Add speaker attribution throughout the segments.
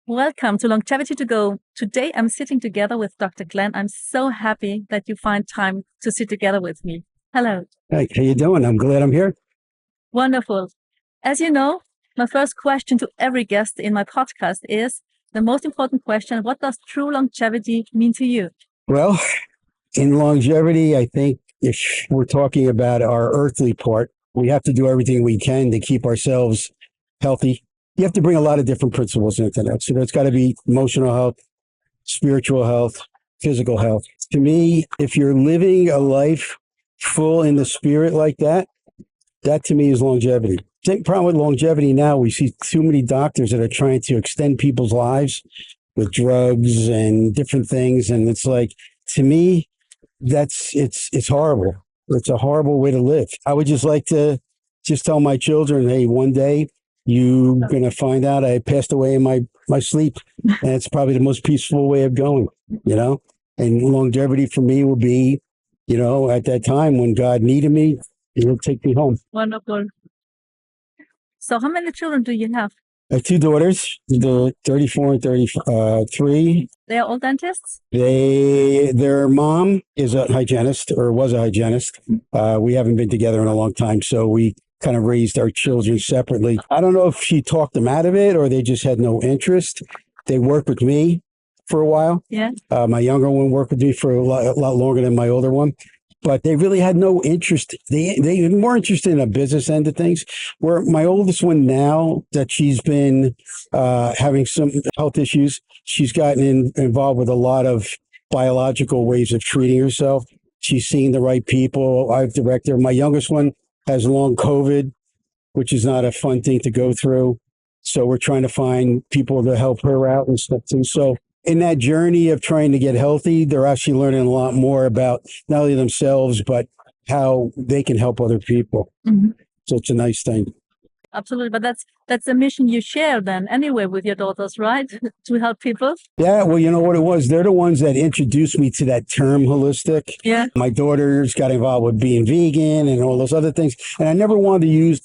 Speaker 1: Welcome to Longevity to Go. Today I'm sitting together with Dr. Glenn. I'm so happy that you find time to sit together with me. Hello.
Speaker 2: Hey, how you doing? I'm glad I'm here.
Speaker 1: Wonderful. As you know, my first question to every guest in my podcast is the most important question. What does true longevity mean to you?
Speaker 2: Well, in longevity, I think if we're talking about our earthly part, we have to do everything we can to keep ourselves healthy. You have to bring a lot of different principles into that. So there's got to be emotional health, spiritual health, physical health. To me, if you're living a life full in the spirit like that, that to me is longevity. Same problem with longevity now, we see too many doctors that are trying to extend people's lives with drugs and different things. And it's like, to me, it's horrible. It's a horrible way to live. I would just like to just tell my children, hey, one day you're going to find out I passed away in my sleep. And it's probably the most peaceful way of going, And longevity for me will be, at that time when God needed me, He'll take me home.
Speaker 1: Wonderful. So how many children do you have?
Speaker 2: I have two daughters, they're 34 and 33.
Speaker 1: They are all dentists?
Speaker 2: Their mom is a hygienist or was a hygienist. We haven't been together in a long time, so we kind of raised our children separately. I don't know if she talked them out of it or they just had no interest. They worked with me for a while.
Speaker 1: Yeah.
Speaker 2: My younger one worked with me for a lot longer than my older one. But they really had no interest. They were more interested in the business end of things. Where my oldest one now, that she's been having some health issues, she's gotten involved with a lot of biological ways of treating herself. She's seeing the right people. I've directed her. My youngest one has long COVID, which is not a fun thing to go through. So we're trying to find people to help her out and stuff too. So in that journey of trying to get healthy, they're actually learning a lot more about not only themselves, but how they can help other people. Mm-hmm. So it's a nice thing.
Speaker 1: Absolutely. But that's a mission you share then anyway with your daughters, right? To help people.
Speaker 2: Yeah. Well, you know what it was? They're the ones that introduced me to that term holistic.
Speaker 1: Yeah.
Speaker 2: My daughters got involved with being vegan and all those other things. And I never wanted to use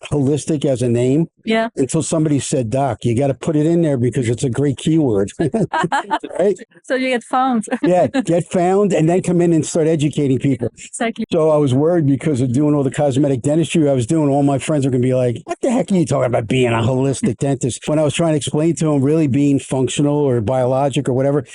Speaker 2: holistic as a name.
Speaker 1: Yeah.
Speaker 2: Until somebody said, Doc, you got to put it in there because it's a great keyword. Right?
Speaker 1: So you get found.
Speaker 2: Yeah, get found and then come in and start educating people.
Speaker 1: Exactly.
Speaker 2: So I was worried because of doing all the cosmetic dentistry I was doing. All my friends are going to be like, what the heck are you talking about being a holistic dentist? When I was trying to explain to them really being functional or biologic or whatever,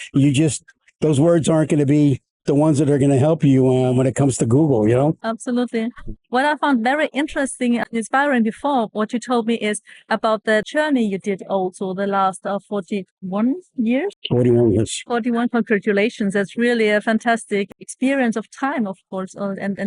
Speaker 2: those words aren't going to be the ones that are going to help you when it comes to Google,
Speaker 1: Absolutely. What I found very interesting and inspiring before, what you told me is about the journey you did also the last 41 years.
Speaker 2: 41 years.
Speaker 1: 41, congratulations. That's really a fantastic experience of time, of course. And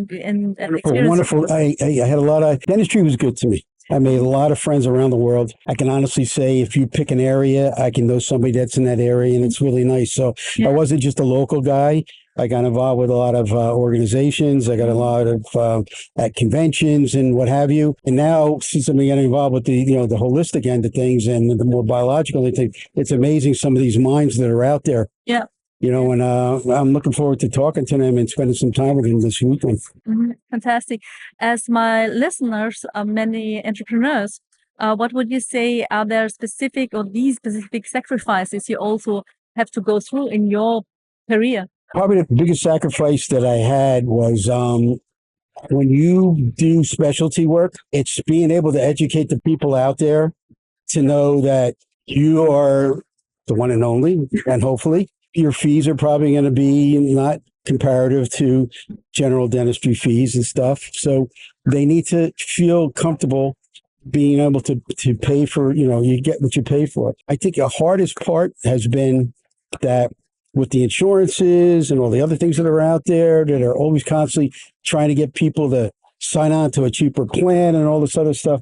Speaker 2: Wonderful. I had a lot of, dentistry was good to me. I made a lot of friends around the world. I can honestly say if you pick an area, I can know somebody that's in that area, and it's really nice. So yeah. I wasn't just a local guy. I got involved with a lot of organizations. I got a lot of at conventions and what have you. And now, since I'm getting involved with the holistic end of things and the more biological end of things, it's amazing some of these minds that are out there.
Speaker 1: Yeah.
Speaker 2: And I'm looking forward to talking to them and spending some time with them this weekend.
Speaker 1: Mm-hmm. Fantastic. As my listeners are many entrepreneurs, what would you say are there specific sacrifices you also have to go through in your career?
Speaker 2: Probably the biggest sacrifice that I had was when you do specialty work, it's being able to educate the people out there to know that you are the one and only, and hopefully your fees are probably going to be not comparative to general dentistry fees and stuff. So they need to feel comfortable being able to pay for, you get what you pay for. I think the hardest part has been that with the insurances and all the other things that are out there that are always constantly trying to get people to sign on to a cheaper plan and all this other stuff,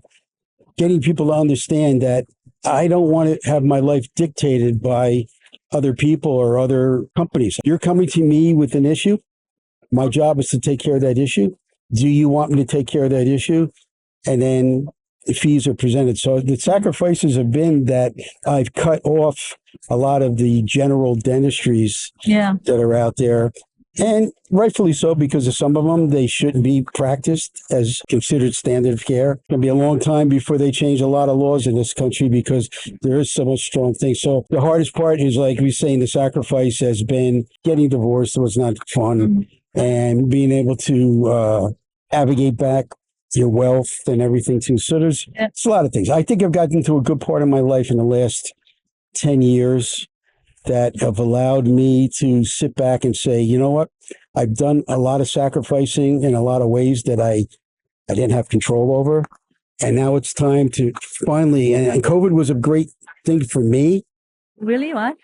Speaker 2: getting people to understand that I don't want to have my life dictated by other people or other companies. You're coming to me with an issue. My job is to take care of that issue. Do you want me to take care of that issue? And then the fees are presented. So the sacrifices have been that I've cut off a lot of the general dentistries that are out there And rightfully so, because of some of them, they shouldn't be practiced as considered standard of care. It's going to be a long time before they change a lot of laws in this country because there is so much strong things. So the hardest part is, like we saying, the sacrifice has been getting divorced was not fun, and being able to navigate back your wealth and everything too. So it's a lot of things. I think I've gotten to a good part of my life in the last 10 years that have allowed me to sit back and say, you know what, I've done a lot of sacrificing in a lot of ways that I didn't have control over. And now it's time to finally, and COVID was a great thing for me.
Speaker 1: Really? What?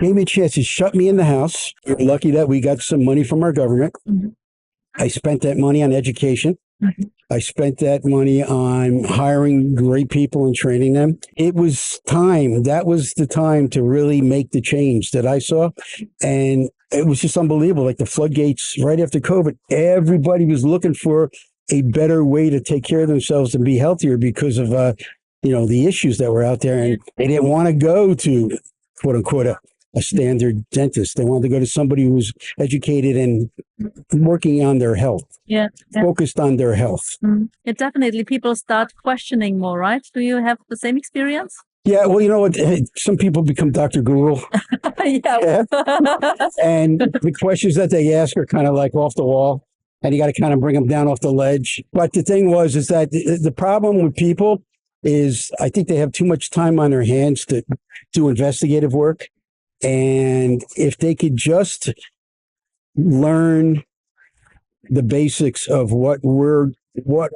Speaker 2: Gave me a chance to shut me in the house. We're lucky that we got some money from our government. I spent that money on education. I spent that money on hiring great people and training them. It was time. That was the time to really make the change that I saw. And it was just unbelievable. Like the floodgates right after COVID, everybody was looking for a better way to take care of themselves and be healthier because of, the issues that were out there. And they didn't want to go to, quote unquote, a standard dentist. They wanted to go to somebody who was educated and working on their health, focused on their health.
Speaker 1: It definitely, people start questioning more, right? Do you have the same experience?
Speaker 2: Yeah, well, you know what? Some people become Dr. Google.
Speaker 1: Yeah.
Speaker 2: And the questions that they ask are kind of like off the wall, and you got to kind of bring them down off the ledge. But the thing is that the problem with people is I think they have too much time on their hands to do investigative work. And if they could just learn the basics of what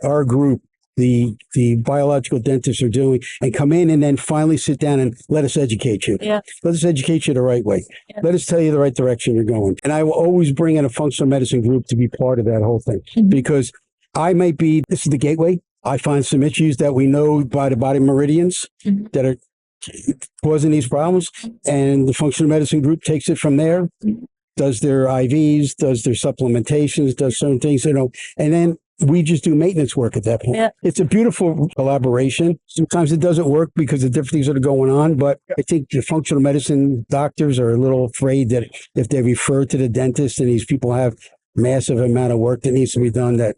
Speaker 2: our group, the biological dentists, are doing, and come in and then finally sit down and let us educate you.
Speaker 1: Yeah.
Speaker 2: Let us educate you the right way. Yeah. Let us tell you the right direction you're going. And I will always bring in a functional medicine group to be part of that whole thing, because this is the gateway. I find some issues that we know by the body meridians that are causing these problems, and the functional medicine group takes it from there, does their IVs, does their supplementations, does certain things, and then we just do maintenance work at that point. Yeah. It's a beautiful collaboration. Sometimes it doesn't work because of different things that are going on, but I think the functional medicine doctors are a little afraid that if they refer to the dentist and these people have massive amount of work that needs to be done, that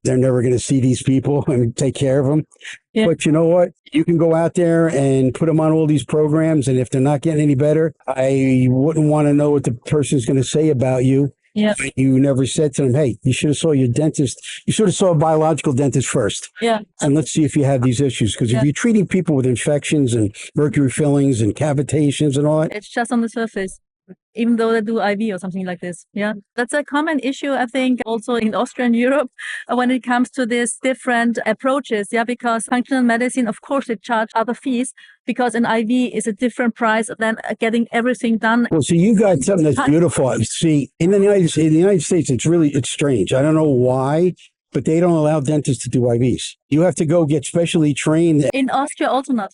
Speaker 2: they're never going to see these people and take care of them. Yeah. But you know what? You can go out there and put them on all these programs, and if they're not getting any better, I wouldn't want to know what the person's going to say about you. Yeah. You never said to them, hey, you should have saw your dentist. You should have saw a biological dentist first. Yeah. And let's see if you have these issues. Because if you're treating people with infections and mercury fillings and cavitations and all that,
Speaker 1: it's just on the surface, even though they do IV or something like this. Yeah, that's a common issue, I think, also in Austria and Europe when it comes to these different approaches. Yeah, because functional medicine, of course, they charge other fees because an IV is a different price than getting everything done.
Speaker 2: Well, so you got something that's beautiful. See, in the United States, it's strange. I don't know why, but they don't allow dentists to do IVs. You have to go get specially trained.
Speaker 1: In Austria, also not.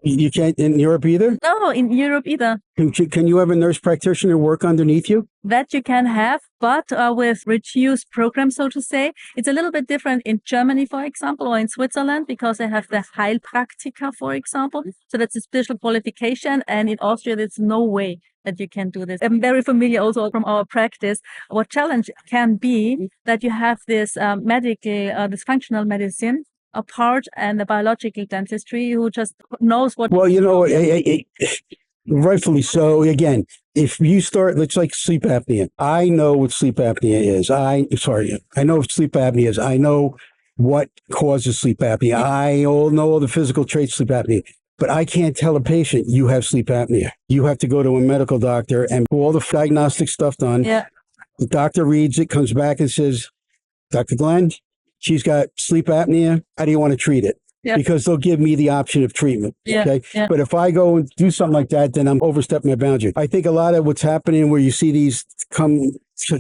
Speaker 2: You can't in Europe either?
Speaker 1: No, in Europe either.
Speaker 2: Can you have a nurse practitioner work underneath you?
Speaker 1: That you can have, but with reduced programs, so to say. It's a little bit different in Germany, for example, or in Switzerland, because they have the Heilpraktiker, for example. So that's a special qualification. And in Austria, there's no way that you can do this. I'm very familiar also from our practice. What challenge can be that you have this this functional medicine apart and the biological dentistry who just knows what.
Speaker 2: Well, rightfully so. Again, if you start, it's like sleep apnea. I know what sleep apnea is. I know what sleep apnea is. I know what causes sleep apnea. I know all the physical traits of sleep apnea. But I can't tell a patient you have sleep apnea. You have to go to a medical doctor and do all the diagnostic stuff done. Yeah. The doctor reads it, comes back and says, Dr. Glenn, she's got sleep apnea. How do you want to treat it? Yeah. Because they'll give me the option of treatment. Yeah. Okay. Yeah. But if I go and do something like that, then I'm overstepping my boundary. I think a lot of what's happening where you see these come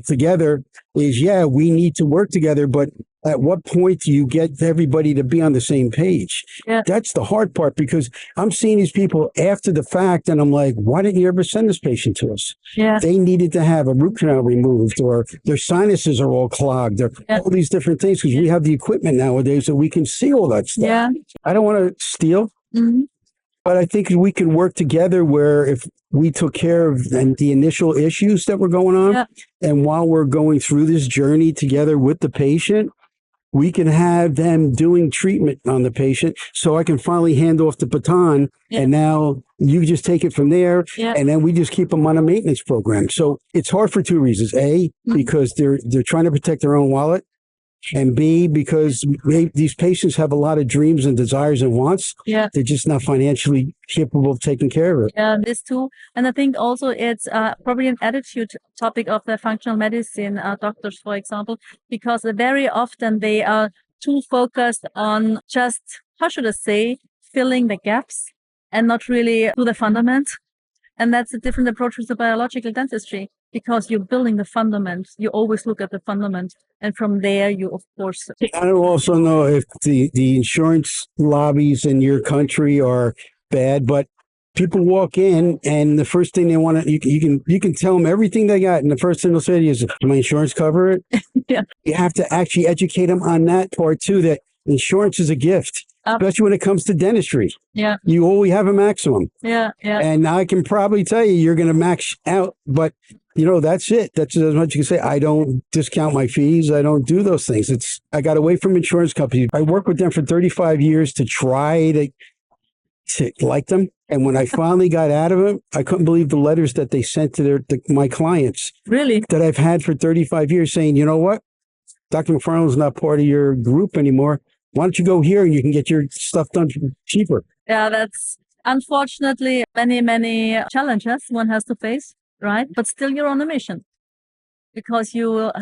Speaker 2: together is, we need to work together, but at what point do you get everybody to be on the same page? Yeah. That's the hard part, because I'm seeing these people after the fact and I'm like, why didn't you ever send this patient to us? Yeah. They needed to have a root canal removed, or their sinuses are all clogged, or all these different things, because we have the equipment nowadays that we can see all that stuff. Yeah. I don't want to steal. Mm-hmm. But I think we can work together where if we took care of the initial issues that were going on,
Speaker 1: Yeah.
Speaker 2: and while we're going through this journey together with the patient, we can have them doing treatment on the patient so I can finally hand off the baton.
Speaker 1: Yeah.
Speaker 2: And now you just take it from there.
Speaker 1: Yeah.
Speaker 2: And then we just keep them on a maintenance program. So it's hard for two reasons. A, because they're trying to protect their own wallet. And B, because these patients have a lot of dreams and desires and wants.
Speaker 1: Yeah.
Speaker 2: They're just not financially capable of taking care of it.
Speaker 1: Yeah, this too. And I think also it's probably an attitude topic of the functional medicine doctors, for example, because very often they are too focused on just, how should I say, filling the gaps and not really to the fundament. And that's a different approach with the biological dentistry, because you're building the fundament. You always look at the fundament. And from there, you, of course.
Speaker 2: I don't also know if the insurance lobbies in your country are bad, but people walk in and the first thing they want to, you can tell them everything they got. And the first thing they'll say is, "Does my insurance cover it?"
Speaker 1: Yeah.
Speaker 2: You have to actually educate them on that part too, that insurance is a gift. Especially when it comes to dentistry.
Speaker 1: Yeah.
Speaker 2: You always have a maximum.
Speaker 1: Yeah. Yeah.
Speaker 2: And I can probably tell you're going to max out, but that's it. That's as much as you can say. I don't discount my fees. I don't do those things. I got away from insurance companies. I worked with them for 35 years to try to like them. And when I finally got out of it, I couldn't believe the letters that they sent to my clients.
Speaker 1: Really?
Speaker 2: That I've had for 35 years saying, you know what? Dr. MacFarlane is not part of your group anymore. Why don't you go here and you can get your stuff done cheaper?
Speaker 1: Yeah, that's unfortunately many, many challenges one has to face, right? But still you're on a mission, because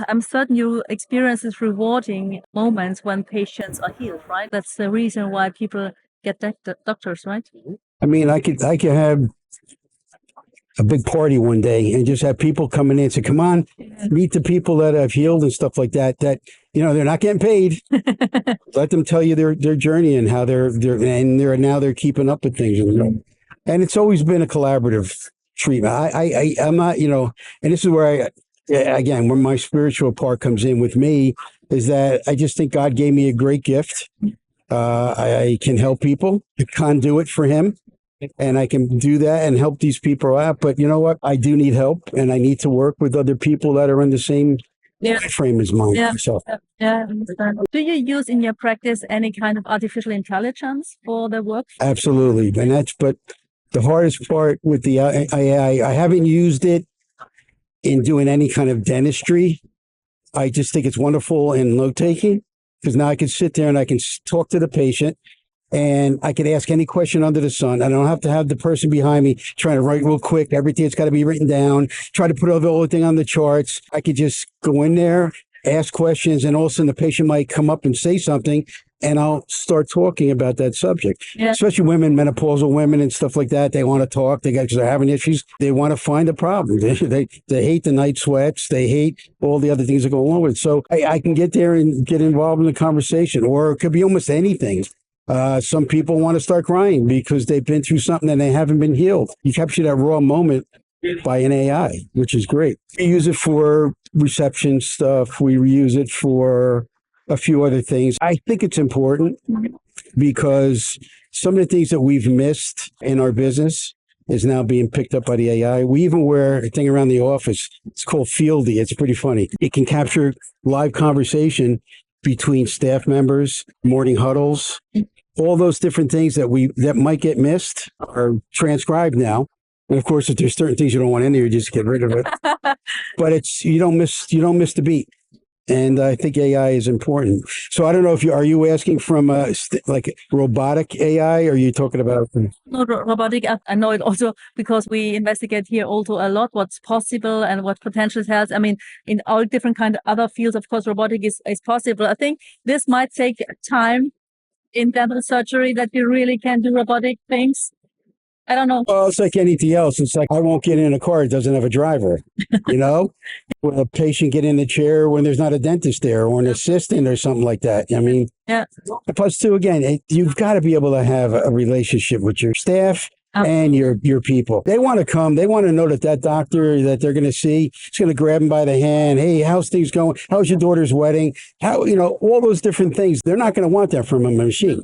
Speaker 1: I'm certain you experience these rewarding moments when patients are healed, right? That's the reason why people get doctors, right?
Speaker 2: I mean, I could have a big party one day and just have people coming in and say, "Come on, meet the people that I've healed," and stuff like that. That they're not getting paid. Let them tell you their journey and how they're keeping up with things. And it's always been a collaborative treatment. I'm not, and this is where where my spiritual part comes in with me, is that I just think God gave me a great gift. I can help people, a conduit for Him. And I can do that and help these people out. But you know what? I do need help, and I need to work with other people that are in the same frame as mine.
Speaker 1: Yeah.
Speaker 2: Myself.
Speaker 1: Yeah. Do you use in your practice any kind of artificial intelligence for the work?
Speaker 2: Absolutely. But the hardest part with the AI, I haven't used it in doing any kind of dentistry. I just think it's wonderful in note taking, because now I can sit there and I can talk to the patient. And I can ask any question under the sun. I don't have to have the person behind me trying to write real quick. Everything's got to be written down. Try to put everything on the charts. I could just go in there, ask questions, and all of a sudden the patient might come up and say something, and I'll start talking about that subject. Yeah. Especially women, menopausal women and stuff like that. They want to talk. Because they're having issues. They want to find a problem. They hate the night sweats. They hate all the other things that go along with it. So I can get there and get involved in the conversation, or it could be almost anything. Some people want to start crying because they've been through something and they haven't been healed. You capture that raw moment by an AI, which is great. We use it for reception stuff. We use it for a few other things. I think it's important because some of the things that we've missed in our business is now being picked up by the AI. We even wear a thing around the office. It's called Fieldy. It's pretty funny. It can capture live conversation between staff members, morning huddles, all those different things that might get missed are transcribed now. And of course, if there's certain things you don't want in there, you just get rid of it. But you don't miss the beat. And I think AI is important. So I don't know if are you asking from like robotic AI, or are you talking about?
Speaker 1: No, robotic. I know it also because we investigate here also a lot what's possible and what potential it has. I mean, in all different kind of other fields, of course, robotic is possible. I think this might take time in dental surgery that you really can do robotic things. I don't know.
Speaker 2: Well, it's like anything else. It's like I won't get in a car that doesn't have a driver, When a patient get in the chair when there's not a dentist there or an assistant or something like that. I mean,
Speaker 1: yeah.
Speaker 2: Plus, too, again, you've got to be able to have a relationship with your staff and your people. They want to come. They want to know that doctor that they're going to see is going to grab them by the hand. Hey, how's things going? How's your daughter's wedding? How, all those different things. They're not going to want that from a machine.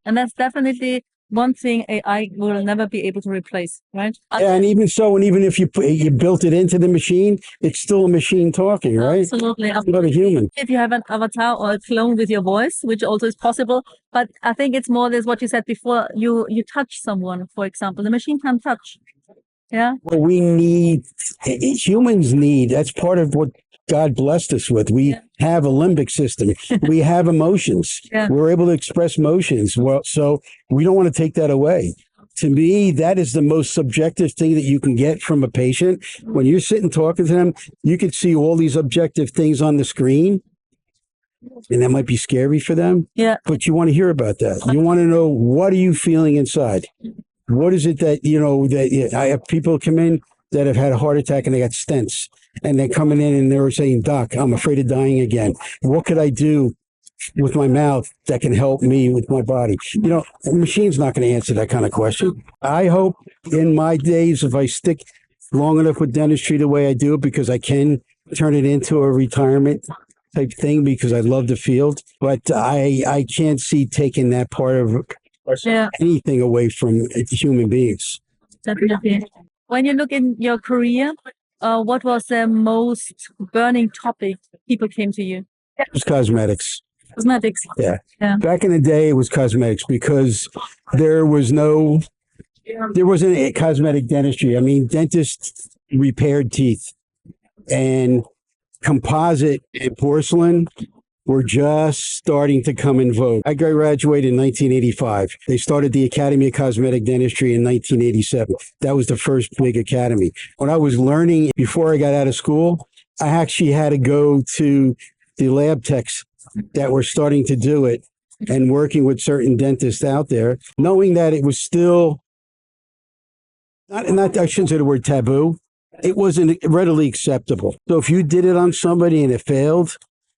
Speaker 1: And that's definitely one thing AI will never be able to replace, right?
Speaker 2: Yeah, and even so, and even if you built it into the machine, it's still a machine talking, right?
Speaker 1: Absolutely.
Speaker 2: Not a human.
Speaker 1: If you have an avatar or a clone with your voice, which also is possible, but I think it's more this what you said before. You touch someone, for example, the machine can't touch. Yeah.
Speaker 2: Well, we need humans need. That's part of what God blessed us with. We have a limbic system. We have emotions.
Speaker 1: Yeah.
Speaker 2: We're able to express emotions. Well, so we don't want to take that away. To me, that is the most subjective thing that you can get from a patient. When you're sitting talking to them, you can see all these objective things on the screen, and that might be scary for them.
Speaker 1: Yeah.
Speaker 2: But you want to hear about that. You want to know, what are you feeling inside? What is it that, that I have people come in that have had a heart attack and they got stents, and they're coming in and they're saying, Doc, I'm afraid of dying again. What could I do with my mouth that can help me with my body? A machine's not going to answer that kind of question. I hope in my days, if I stick long enough with dentistry the way I do it, because I can turn it into a retirement type thing, because I love the field, but I can't see taking that part of anything away from human beings.
Speaker 1: Definitely. When you look in your career, what was the most burning topic people came to you?
Speaker 2: It was cosmetics.
Speaker 1: Cosmetics.
Speaker 2: Yeah. Back in the day, it was cosmetics, because there wasn't a cosmetic dentistry. I mean, dentists repaired teeth, and composite and porcelain were just starting to come in vogue. I graduated in 1985. They started the Academy of Cosmetic Dentistry in 1987. That was the first big academy. When I was learning, before I got out of school, I actually had to go to the lab techs that were starting to do it and working with certain dentists out there, knowing that it was still not I shouldn't say the word taboo. It wasn't readily acceptable. So if you did it on somebody and it failed,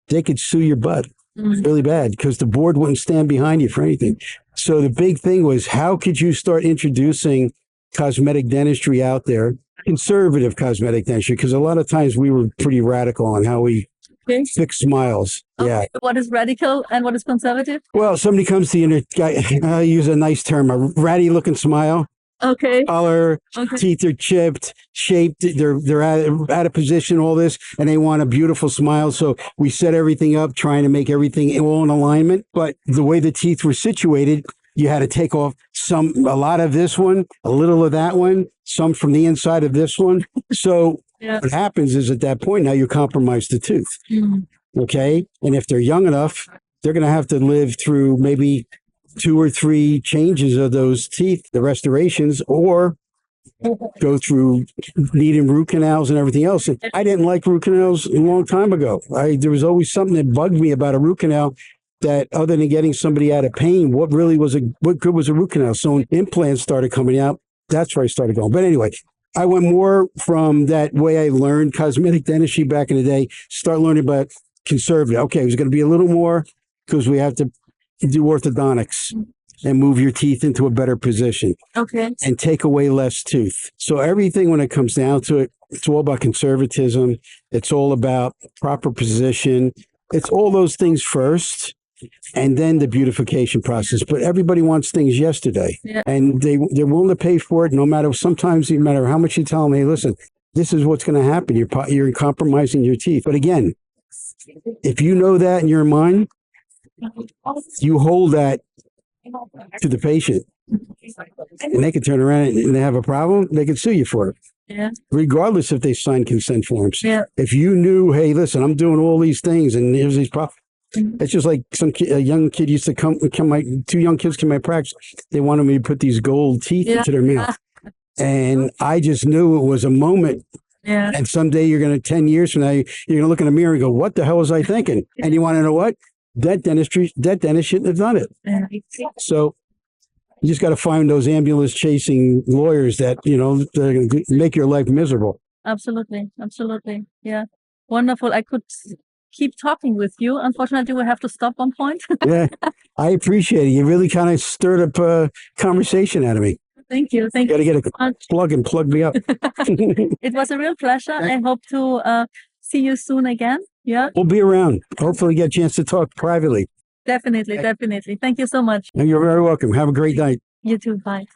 Speaker 2: they could sue your butt really bad, because the board wouldn't stand behind you for anything. So the big thing was, how could you start introducing cosmetic dentistry out there, conservative cosmetic dentistry, because a lot of times we were pretty radical on how we fix smiles. Yeah.
Speaker 1: What is radical and what is conservative? Well,
Speaker 2: somebody comes to you and I use a nice term, a ratty looking smile.
Speaker 1: Okay.
Speaker 2: Color, teeth are chipped, shaped, they're out of position, all this, and they want a beautiful smile. So we set everything up, trying to make everything all in alignment. But the way the teeth were situated, you had to take off a lot of this one, a little of that one, some from the inside of this one. So what happens is, at that point, now you compromise the tooth. Okay. And if they're young enough, they're going to have to live through maybe 2 or 3 changes of those teeth, the restorations, or go through needing root canals and everything else. And I didn't like root canals a long time ago. There was always something that bugged me about a root canal, that other than getting somebody out of pain, what good was a root canal? So when implants started coming out, that's where I started going. But anyway, I went more from that way I learned cosmetic dentistry back in the day, start learning about conservative. Okay, it was going to be a little more, because we have to do orthodontics and move your teeth into a better position. Okay. And take away less tooth. So everything, when it comes down to it, it's all about conservatism. It's all about proper position. It's all those things first, and then the beautification process. But everybody wants things yesterday, and they're willing to pay for it. Sometimes no matter how much you tell them, hey, listen, this is what's going to happen. You're compromising your teeth. But again, if you know that in your mind, you hold that to the patient, and they can turn around and they have a problem, they can sue you for it. Yeah. Regardless if they sign consent forms. Yeah. If you knew, hey, listen, I'm doing all these things and here's these problems. It's just like a young kid used to come 2 young kids came to my practice. They wanted me to put these gold teeth into their mouth. And I just knew it was a moment. Yeah. And someday 10 years from now, you're going to look in the mirror and go, what the hell was I thinking? And you want to know what? That dentist shouldn't have done it. So you just got to find those ambulance chasing lawyers that, they're going to make your life miserable. Absolutely. Absolutely. Yeah. Wonderful. I could keep talking with you. Unfortunately, we have to stop one point. Yeah. I appreciate it. You really kind of stirred up a conversation out of me. Thank you. Thank you. Got to get a plug and plug me up. It was a real pleasure. I hope to see you soon again. Yeah. We'll be around. Hopefully get a chance to talk privately. Definitely. Definitely. Thank you so much. You're very welcome. Have a great night.
Speaker 1: You too. Bye.